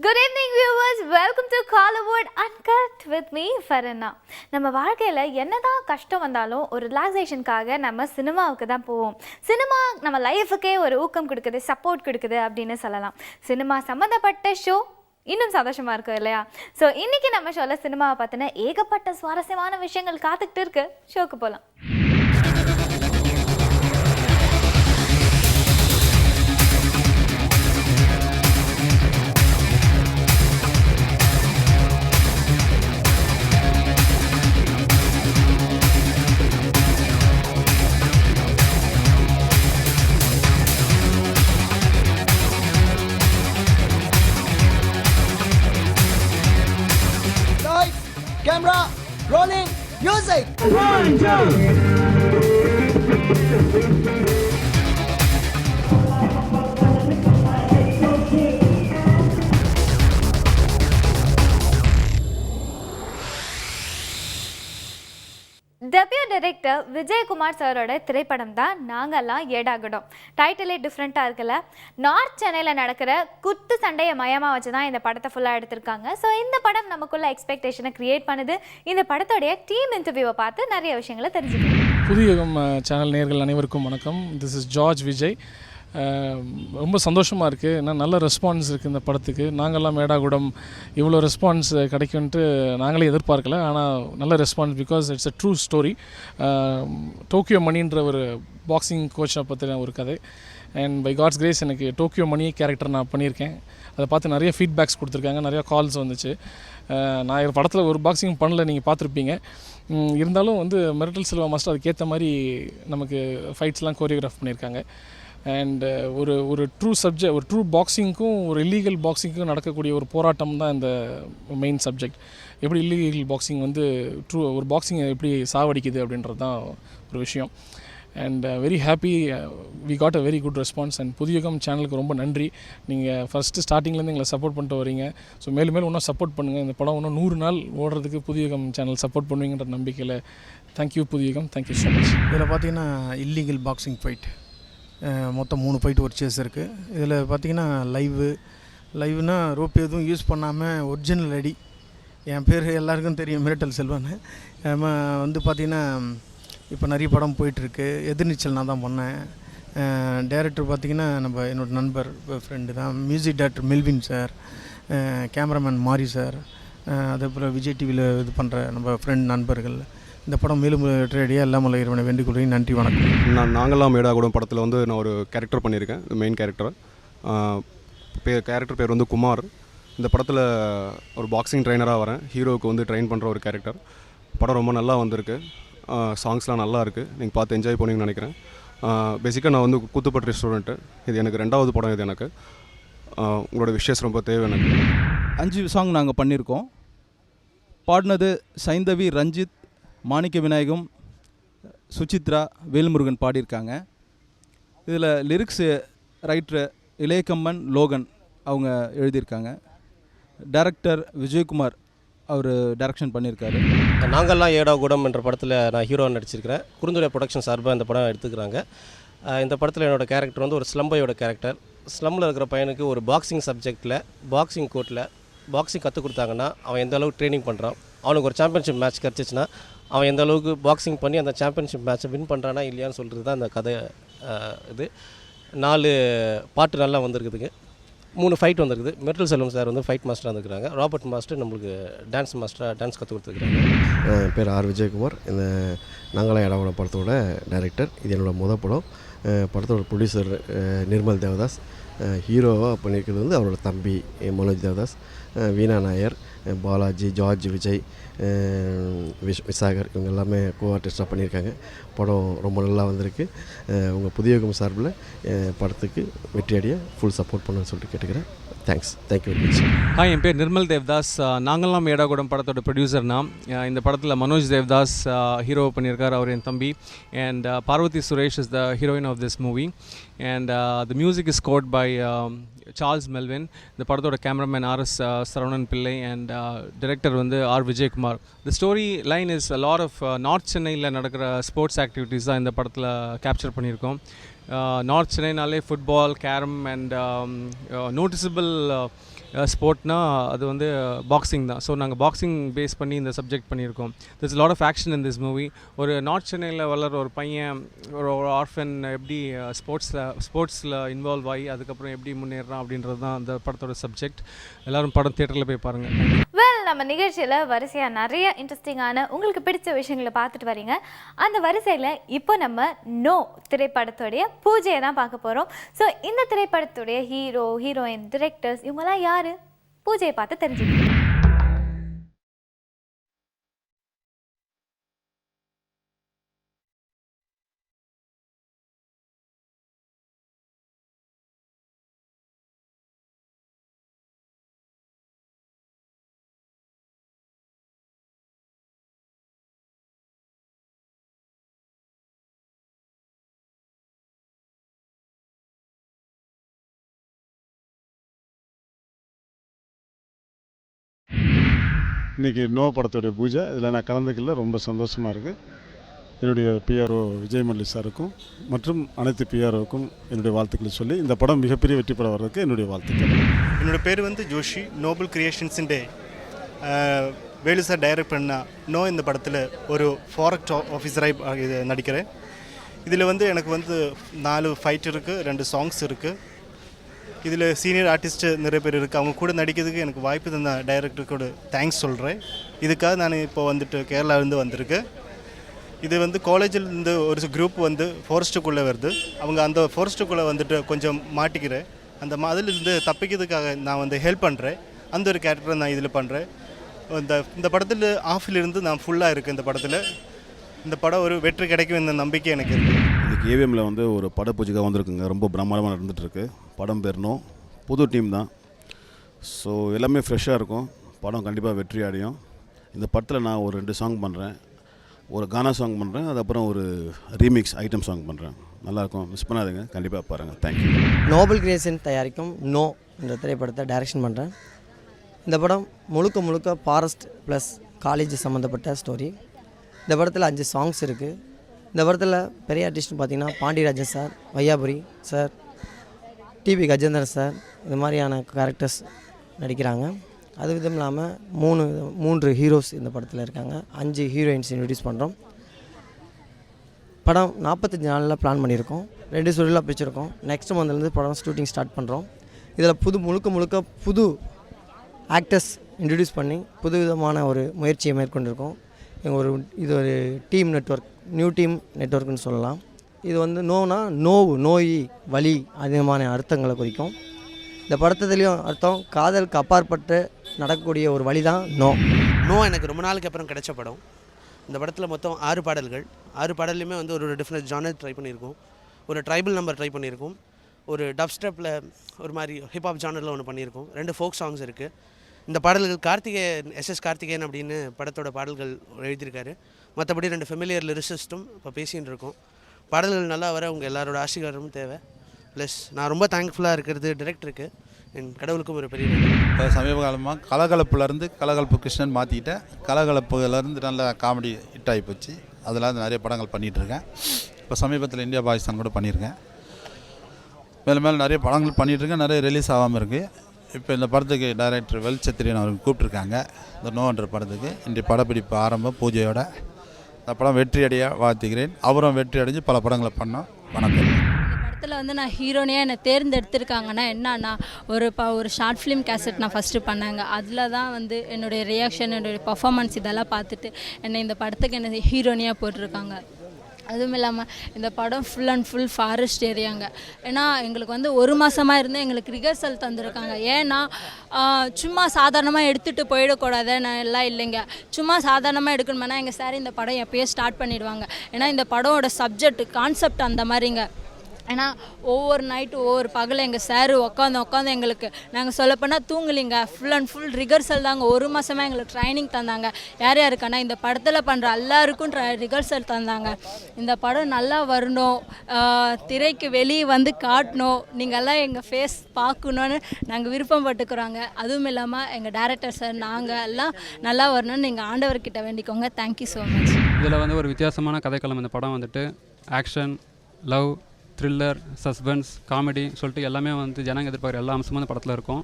Good evening viewers, welcome to Collywood Uncut with me Farana. நம்ம வாழ்க்கையில என்னதான் கஷ்டம் வந்தாலும் ஒரு ரிலாக்ஸேஷனுக்காக நம்ம சினிமாவுக்கு தான் போவோம். சினிமா நம்ம லைஃபுக்கே ஒரு ஊக்கம் கொடுக்குது, சப்போர்ட் கொடுக்குது அப்படின்னு சொல்லலாம். சினிமா சம்மந்தப்பட்ட ஷோ இன்னும் சந்தோஷமா இருக்கும் இல்லையா? ஸோ இன்னைக்கு நம்ம ஷோல சினிமாவை பத்தின ஏகப்பட்ட சுவாரஸ்யமான விஷயங்கள் காத்துக்கிட்டு இருக்கு. ஷோக்கு போகலாம். Camera, rolling, music! 1, 2! Debut director Vijayakumar சாரோட திரைப்படம் தான் நாங்கெல்லாம் ஏடாகடம். டைட்டிலே டிஃப்ரெண்ட்டாக இருக்குல்ல. நார்த் சென்னையில் நடக்கிற குத்து சண்டையை மையமாக வச்சு தான் இந்த படத்தை ஃபுல்லாக எடுத்திருக்காங்க. ஸோ இந்த படம் நமக்குள்ள எக்ஸ்பெக்டேஷனை க்ரியேட் பண்ணுது. இந்த படத்தோடைய டீம் இன்டர்வியூவை பார்த்து நிறைய விஷயங்களை தெரிஞ்சுக்கணும். புதியகம் சேனல் நேயர்கள் அனைவருக்கும் வணக்கம். This is George Vijay. ரொம்ப சந்தோஷமாக இருக்குது. ஏன்னா நல்ல ரெஸ்பான்ஸ் இருக்குது இந்த படத்துக்கு. நாங்கள்லாம் மேடாகுடம் இவ்வளோ ரெஸ்பான்ஸ் கிடைக்கும்ன்ட்டு நாங்களே எதிர்பார்க்கல. ஆனால் நல்ல response because it's a true story. Tokyo மணின்ற ஒரு பாக்ஸிங் கோச்சை பற்றின ஒரு கதை. அண்ட் பை காட்ஸ் கிரேஸ் எனக்கு டோக்கியோ மணி கேரக்டர் நான் பண்ணியிருக்கேன். அதை பார்த்து நிறைய ஃபீட்பேக்ஸ் கொடுத்துருக்காங்க, நிறையா கால்ஸ் வந்துச்சு. நான் இந்த படத்தில் ஒரு பாக்ஸிங் பண்ணல, நீங்கள் பார்த்துருப்பீங்க. இருந்தாலும் மிரட்டல் செல்வா மாஸ்டர் அதுக்கேற்ற மாதிரி நமக்கு ஃபைட்ஸ்லாம் கோரியோகிராஃப் பண்ணியிருக்காங்க. அண்ட் ஒரு ட்ரூ சப்ஜெக்ட், ஒரு ட்ரூ பாக்ஸிங்க்கும் ஒரு இல்லீகல் பாக்ஸிங்க்கும் நடக்கக்கூடிய ஒரு போராட்டம் தான் இந்த மெயின் சப்ஜெக்ட். எப்படி இல்லீகல் பாக்ஸிங் ட்ரூ ஒரு பாக்ஸிங்கை எப்படி சாவடிக்குது அப்படின்றது தான் ஒரு விஷயம். And very happy, we got a very good response. And Puthiyagam சேனலுக்கு ரொம்ப நன்றி. நீங்கள் ஃபஸ்ட்டு ஸ்டார்டிங்லேருந்து எங்களை சப்போர்ட் பண்ணிட்டு வரீங்க. ஸோ மேலும் மேலும் இன்னும் சப்போர்ட் பண்ணுங்கள். இந்த படம் இன்னும் 100 நாள் ஓடுறதுக்கு புதியகம் சேனல் சப்போர்ட் பண்ணுவீங்கன்ற நம்பிக்கையில் தேங்க்யூ புதியகம், தேங்க்யூ ஸோ மச். இதில் பார்த்தீங்கன்னா இல்லீகல் பாக்ஸிங் ஃபைட் மொத்தம் 3 ஃபைட் ஒரு சேஸ் இருக்குது. இதில் பார்த்திங்கன்னா லைவ்னா ரோப் எதுவும் யூஸ் பண்ணாமல் ஒரிஜினல் அடி. என் பேர் எல்லாருக்கும் தெரியும், மிரட்டல் செல்வன். பார்த்திங்கன்னா இப்போ நிறைய படம் போயிட்டுருக்கு. எதிர்நீச்சல் நான் தான் பண்ணேன். டைரக்டர் பார்த்திங்கன்னா என்னோடய நண்பர், ஃப்ரெண்டு தான். Music director Melvin sir, cameraman மாரி சார், அதே போல் விஜய் டிவியில் இது பண்ணுற நம்ம ஃப்ரெண்ட் நண்பர்கள். இந்த படம் மேலும் ரெடியாக இல்லாமல் இறைவனை வேண்டிக் கொள்கிறேன். நன்றி, வணக்கம். நாங்கள்லாம் மேடாகுடம் படத்தில் நான் ஒரு கேரக்டர் பண்ணியிருக்கேன், மெயின் கேரக்டர். கேரக்டர் பேர் குமார். இந்த படத்தில் ஒரு பாக்ஸிங் ட்ரைனராக வரேன். ஹீரோவுக்கு ட்ரெயின் பண்ணுற ஒரு கேரக்டர். படம் ரொம்ப நல்லா வந்திருக்கு. சாங்ஸ்லாம் நல்லா இருக்குது. நீங்கள் பார்த்து என்ஜாய் பண்ணுவீங்கன்னு நினைக்கிறேன். பேசிக்காக நான் கூத்துப்பட்டு ஸ்டூடெண்ட்டு. இது எனக்கு 2வது படம். இது எனக்கு உங்களோட விஷஸ் ரொம்ப தேவை. எனக்கு 5 சாங் நாங்கள் பண்ணியிருக்கோம். பாடினது சைந்தவி, ரஞ்சித், மாணிக்க விநாயகம், சுசித்ரா, வேல்முருகன் பாடியிருக்காங்க. இதில் லிரிக்ஸு ரைட்டர் இளையக்கம்மன், லோகன் அவங்க எழுதியிருக்காங்க. டைரக்டர் விஜயகுமார் அவர் டைரக்ஷன் பண்ணியிருக்காரு. நாங்கள்லாம் ஏடாகுடம் என்ற படத்தில் நான் ஹீரோவாக நடிச்சிருக்கிறேன். குறுந்துறை ப்ரொடக்ஷன் சார்பாக இந்த படம் எடுத்துக்கிறாங்க. இந்த படத்தில் என்னோடய கேரக்டர் ஒரு ஸ்லம்பையோட கேரக்டர். ஸ்லம்மில் இருக்கிற பையனுக்கு ஒரு பாக்ஸிங் சப்ஜெக்டில், பாக்ஸிங் கோர்ட்டில் பாக்ஸிங் கற்றுக் கொடுத்தாங்கன்னா அவன் எந்த அளவுக்கு ட்ரைனிங் பண்ணுறான், அவனுக்கு ஒரு சாம்பியன்ஷிப் மேட்ச் கிடச்சிச்சின்னா அவன் எந்த அளவுக்கு பாக்ஸிங் பண்ணி அந்த சாம்பியன்ஷிப் மேட்ச்சை வின் பண்ணுறானா இல்லையான்னு சொல்கிறது தான் அந்த கதை. இது 4 பாட்டு நல்லா வந்திருக்குதுங்க. 3 ஃபைட் வந்திருக்குது. மிரட்டல் செல்வம் சார் ஃபைட் மாஸ்டராக வந்துருக்குறாங்க. ராபர்ட் மாஸ்டர் நம்மளுக்கு டான்ஸ் மாஸ்டராக டான்ஸ் கற்றுக் கொடுத்துருக்குறாங்க. என் பேர் ஆர் விஜயகுமார். இந்த நாங்களாம் ஏடாகுடம் படத்தோட டைரக்டர். இது என்னோடய முதல் படம். படத்தோட ப்ரொடியூசர் நிர்மல் தேவதாஸ். ஹீரோவாக பண்ணியிருக்கிறது அவரோட தம்பி மனோஜ் தேவதாஸ், வீணா நாயர், பாலாஜி, ஜார்ஜ் விஜய், விசாகர் இவங்க எல்லாமே கோ-ஆர்டிஸ்டாக பண்ணியிருக்காங்க. படம் ரொம்ப நல்லா வந்திருக்கு. உங்கள் புதியகம் சார்பில் படத்துக்கு வெற்றியடைய ஃபுல் சப்போர்ட் பண்ணுன்னு சொல்லிட்டு கேட்டுக்கிறேன். Thanks, thank you very much. Hi, என் பேர் நிர்மல் தேவ்தாஸ். நாங்கள்லாம் ஏடாகுடம் படத்தோட ப்ரொடியூசர்னா. இந்த படத்தில் மனோஜ் தேவ்தாஸ் ஹீரோ பண்ணியிருக்கார், அவர் என் தம்பி. And Parvathy Suresh is the heroine of this movie. And the music is scored by Charles Melvin. இந்த படத்தோட cameraman R S Saravanan Pillai. And director R Vijayakumar. The story line is a lot of north சென்னையில் நடக்கிற ஸ்போர்ட்ஸ் ஆக்டிவிட்டீஸ் தான் இந்த படத்தில் கேப்சர் பண்ணியிருக்கோம். North சென்னைனாலே football, carrom and noticeable ஸ்போர்ட்னா அது வந்து பாக்ஸிங் தான். ஸோ நாங்கள் பாக்ஸிங் பேஸ் பண்ணி இந்த சப்ஜெக்ட் பண்ணியிருக்கோம். This lot of action in this movie. ஒரு நார்த் சென்னையில் வளர ஒரு பையன், ஒரு ஆர்ஃபன் எப்படி ஸ்போர்ட்ஸில் இன்வால்வ் ஆகி அதுக்கப்புறம் எப்படி முன்னேறான் அப்படின்றது தான் அந்த படத்தோட சப்ஜெக்ட். எல்லோரும் படம் தியேட்டரில் போய் பாருங்கள். வெல், நம்ம நிகழ்ச்சியில் வரிசையாக நிறைய இன்ட்ரெஸ்டிங்கான உங்களுக்கு பிடிச்ச விஷயங்களை பார்த்துட்டு வரீங்க. அந்த வரிசையில் இப்போ நம்ம நோ திரைப்படத்துடைய பூஜையை தான் பார்க்க போகிறோம். ஸோ இந்த திரைப்படத்துடைய ஹீரோ, ஹீரோயின், டிரெக்டர்ஸ் இவங்கெல்லாம் யார்? பூஜையை பார்த்து தெரிஞ்சுக்கணும். இன்றைக்கி நோ படத்துடைய பூஜை. இதில் நான் கலந்துக்கல, ரொம்ப சந்தோஷமாக இருக்குது. என்னுடைய பிஆர்ஓ விஜயமல்லி சாருக்கும் மற்றும் அனைத்து பிஆர்ஓக்கும் என்னுடைய வாழ்த்துக்களை சொல்லி இந்த படம் மிகப்பெரிய வெற்றி பெற வர்றதுக்கு என்னுடைய வாழ்த்துக்கள். என்னோடய பேர் வந்து ஜோஷி. நோபல் கிரியேஷன்ஸுண்டே வேலு சார் டைரக்ட் பண்ண நோ இந்த படத்தில் ஒரு ஃபாரஸ்ட் ஆஃபீஸராக இது நடிக்கிறேன். இதில் வந்து எனக்கு வந்து 4 ஃபைட் இருக்குது, 2 சாங்ஸ் இருக்குது. இதில் சீனியர் ஆர்டிஸ்ட்டு நிறைய பேர் இருக்குது. அவங்க கூட நடிக்கிறதுக்கு எனக்கு வாய்ப்பு தந்த டைரக்டருக்கு கூட தேங்க்ஸ் சொல்கிறேன். இதுக்காக நான் இப்போ வந்துட்டு கேரளாவிலேருந்து வந்திருக்கேன். இது வந்து காலேஜிலேருந்து ஒரு குரூப் வந்து ஃபாரஸ்ட்டுக்குள்ளே வருது. அவங்க அந்த ஃபாரஸ்ட்டுக்குள்ளே வந்துட்டு கொஞ்சம் மாட்டிக்கிறேன். அந்த அதிலிருந்து தப்பிக்கிறதுக்காக நான் வந்து ஹெல்ப் பண்ணுறேன். அந்த ஒரு கேரக்டரை நான் இதில் பண்ணுறேன். இந்த படத்தில் ஆஃபிலிருந்து நான் ஃபுல்லாக இருக்கேன். இந்த படத்தில் இந்த படம் ஒரு வெற்றி கிடைக்கும் என்ற நம்பிக்கை எனக்கு இருக்குது. இன்றைக்கி ஏவிஎம்மில் வந்து ஒரு பட பூஜைக்காக வந்திருக்குங்க. ரொம்ப பிரம்மாண்டமாக நடந்துகிட்ருக்கு. படம் பேரணும், புது டீம் தான். ஸோ எல்லாமே ஃப்ரெஷ்ஷாக இருக்கும். படம் கண்டிப்பாக வெற்றி அடையும். இந்த படத்தில் நான் ஒரு 2 சாங் பண்ணுறேன். ஒரு கானா சாங் பண்ணுறேன், அதுக்கப்புறம் ஒரு ரீமிக்ஸ் ஐட்டம் சாங் பண்ணுறேன். நல்லாயிருக்கும், மிஸ் பண்ணாதுங்க, கண்டிப்பாக பாருங்கள். தேங்க்யூ. நோபல் கிரியேஷன் தயாரிக்கும் நோ என்ற திரைப்படத்தை டைரக்ஷன் பண்ணுறேன். இந்த படம் முழுக்க முழுக்க ஃபாரஸ்ட் ப்ளஸ் காலேஜ் சம்மந்தப்பட்ட ஸ்டோரி. இந்த படத்தில் 5 சாங்ஸ் இருக்குது. இந்த படத்தில் பெரிய ஆர்டிஸ்ட்னு பார்த்திங்கன்னா Pandiarajan sir, Vaiyapuri sir, T P Gajendran sir, இது மாதிரியான கேரக்டர்ஸ் நடிக்கிறாங்க. அது விதம் இல்லாமல் 3 ஹீரோஸ் இந்த படத்தில் இருக்காங்க. 5 ஹீரோயின்ஸ் இன்ட்ரடியூஸ் பண்ணுறோம். படம் 45 நாளில் பிளான் பண்ணியிருக்கோம். 2 ஷெட்யூலாக பிரிச்சிருக்கோம். நெக்ஸ்ட் மந்த்லேருந்து படம் ஷூட்டிங் ஸ்டார்ட் பண்ணுறோம். இதில் முழுக்க புது ஆக்டர்ஸ் இன்ட்ரடியூஸ் பண்ணி புது விதமான ஒரு முயற்சியை மேற்கொண்டிருக்கோம். இது ஒரு டீம் நெட்வொர்க், நியூ டீம் நெட்வொர்க்குன்னு சொல்லலாம். இது வந்து நோய், வலி அதிகமான அர்த்தங்களை குறிக்கும். இந்த படத்துலேயும் அர்த்தம் காதலுக்கு அப்பாற்பட்டு நடக்கக்கூடிய ஒரு வழி தான் நோ எனக்கு ரொம்ப நாளுக்கு அப்புறம் கிடைச்ச படம். இந்த படத்தில் மொத்தம் 6 பாடல்கள். 6 பாடல்லையுமே வந்து ஒரு டிஃப்ரெண்ட் ஜானர் ட்ரை பண்ணியிருக்கோம். ஒரு ட்ரைபல் நம்பர் ட்ரை பண்ணியிருக்கோம். ஒரு டப் ஸ்டெப்பில் ஒரு மாதிரி ஹிப்ஹாப் ஜானரில் ஒன்று பண்ணியிருக்கோம். 2 ஃபோக் சாங்ஸ் இருக்குது. இந்த பாடல்கள் எஸ்எஸ் கார்த்திகேயன் அப்படின்னு படத்தோட பாடல்கள் எழுதியிருக்காரு. மற்றபடி 2 ஃபெமிலியர் லிரிசிஸ்ட்டும் இப்போ பேசிகிட்டு இருக்கோம். பாடல்கள் நல்லா வர உங்கள் எல்லாரோட ஆசீர்வாதமும் தேவை. ப்ளஸ் நான் ரொம்ப தேங்க்ஃபுல்லாக இருக்கிறது டிரெக்டருக்கு, என் கடவுளுக்கும் ஒரு பெரிய இப்போ சமீப காலமாக கலகலப்புலேருந்து கலகலப்பு கிருஷ்ணன் மாற்றிக்கிட்டேன். கலகலப்புலேருந்து நல்ல காமெடி ஹிட் ஆகி போச்சு. அதில் நிறைய படங்கள் பண்ணிகிட்ருக்கேன். இப்போ சமீபத்தில் இந்தியா பாகிஸ்தான் கூட பண்ணியிருக்கேன். மேலும் நிறைய படங்கள் பண்ணிகிட்ருக்கேன். நிறைய ரிலீஸ் ஆகாமல் இருக்குது. இப்போ இந்த படத்துக்கு டைரக்டர் வெல்சத்திரியன் அவருக்கு கூப்பிட்ருக்காங்க. இந்த நோன்ற படத்துக்கு இன்றைய படப்பிடிப்பு ஆரம்ப பூஜையோட இந்த படம் வெற்றி அடைய வாழ்த்துகிறேன். அவரும் வெற்றி அடைஞ்சு பல படங்களை பண்ணோம். வணக்கம். இந்த படத்தில் வந்து நான் ஹீரோனியாக என்னை தேர்ந்தெடுத்திருக்காங்கன்னா என்னன்னா ஒரு ஷார்ட் ஃபிலிம் கேசட் நான் ஃபஸ்ட்டு பண்ணேங்க. அதில் தான் வந்து என்னுடைய ரியாக்ஷன், என்னுடைய பர்ஃபார்மன்ஸ் இதெல்லாம் பார்த்துட்டு என்னை இந்த படத்துக்கு என்னை ஹீரோனியாக போட்டிருக்காங்க. அதுவும் இல்லாமல் இந்த படம் ஃபுல் அண்ட் ஃபுல் ஃபாரஸ்ட் ஏரியாங்க. ஏன்னா எங்களுக்கு வந்து 1 மாதமாக இருந்து எங்களுக்கு ரிஹர்சல் தந்திருக்காங்க. ஏன்னா சும்மா சாதாரணமாக எடுத்துகிட்டு போயிடக்கூடாது நான் எல்லாம் இல்லைங்க. சும்மா சாதாரணமாக எடுக்கணுமென்னா எங்கள் சார் இந்த படம் எப்போயே ஸ்டார்ட் பண்ணிவிடுவாங்க. ஏன்னா இந்த படமோட சப்ஜெக்ட் கான்செப்ட் அந்த மாதிரிங்க. ஏன்னா ஒவ்வொரு நைட்டு ஒவ்வொரு பகல் எங்கள் சார் உட்காந்து எங்களுக்கு நாங்கள் சொல்லப்போனால் தூங்கலிங்க. ஃபுல் அண்ட் ஃபுல் ரிஹர்சல் தாங்க. 1 மாதமாக எங்களுக்கு ட்ரைனிங் தந்தாங்க. யாருக்கானா இந்த படத்தில் பண்ணுற எல்லாருக்கும் ரிஹர்சல் தந்தாங்க. இந்த படம் நல்லா வரணும், திரைக்கு வெளியே வந்து காட்டணும், நீங்கள்லாம் எங்கள் ஃபேஸ் பார்க்கணுன்னு நாங்கள் விருப்பப்பட்டுக்கிறோங்க. அதுவும் இல்லாமல் எங்கள் டைரக்டர் சார் நாங்கள் எல்லாம் நல்லா வரணும்னு நீங்கள் ஆண்டவர்கிட்ட வேண்டிக்கோங்க. Thank you so much. இதில் வந்து ஒரு வித்தியாசமான கதைக்களம். இந்த படம் வந்துட்டு action, love, thriller, suspense, comedy சொல்லிட்டு எல்லாமே வந்து ஜனங்க எதிர்பார்க்குற எல்லா அம்சமும் இந்த படத்தில் இருக்கும்.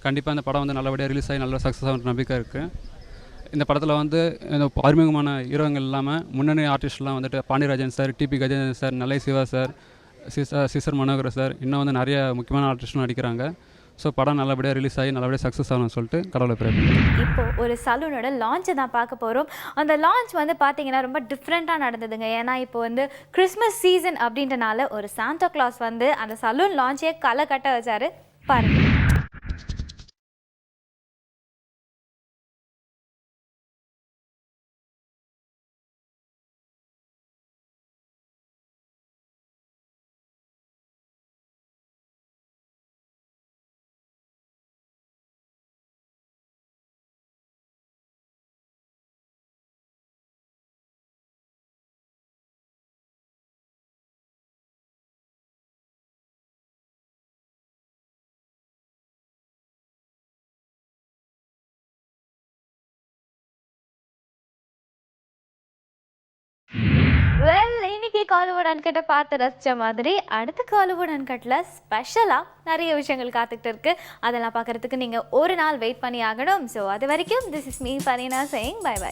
கண்டிப்பாக இந்த படம் வந்து நல்லபடியாக ரிலீஸ் ஆகி நல்ல சக்ஸஸ் ஆகிற நம்பிக்கை இருக்குது. இந்த படத்தில் வந்து இந்த அறிமுகமான ஹீரோங்கள் இல்லாமல் முன்னணி ஆர்டிஸ்ட்லாம் வந்துட்டு Pandiarajan sir, T P Gajendran sir, Nellai Siva sir, scissor Manohar sir, இன்னும் வந்து நிறைய முக்கியமான ஆர்டிஸ்ட்டும் நடிக்கிறாங்க. ஸோ படம் நல்லபடியாக ரிலீஸ் ஆகி நல்லபடியாக சக்ஸஸ் ஆகணும்னு சொல்லிட்டு கடவுளை ப்ரே பண்ணுறேன். இப்போ ஒரு சலூனோட லான்ச்சை தான் பார்க்க போகிறோம். அந்த லான்ச் வந்து பார்த்தீங்கன்னா ரொம்ப டிஃப்ரெண்ட்டாக நடந்ததுங்க. ஏன்னா இப்போ வந்து கிறிஸ்மஸ் சீசன் அப்படின்றனால ஒரு சாண்டா கிளாஸ் வந்து அந்த சலூன் லான்ச்சே களை கட்ட வச்சாரு. பாருங்க. இன்னைக்கு காலிவுட் அன்கட்டை பார்த்து ரசித்த மாதிரி அடுத்த காலிவுட் அன்கட்டில் ஸ்பெஷலாக நிறைய விஷயங்கள் காத்துக்கிட்டு இருக்கு. அதெல்லாம் பார்க்கறதுக்கு நீங்கள் ஒரு நாள் வெயிட் பண்ணி ஆகணும். ஸோ அது வரைக்கும் this is me Fareena saying bye by.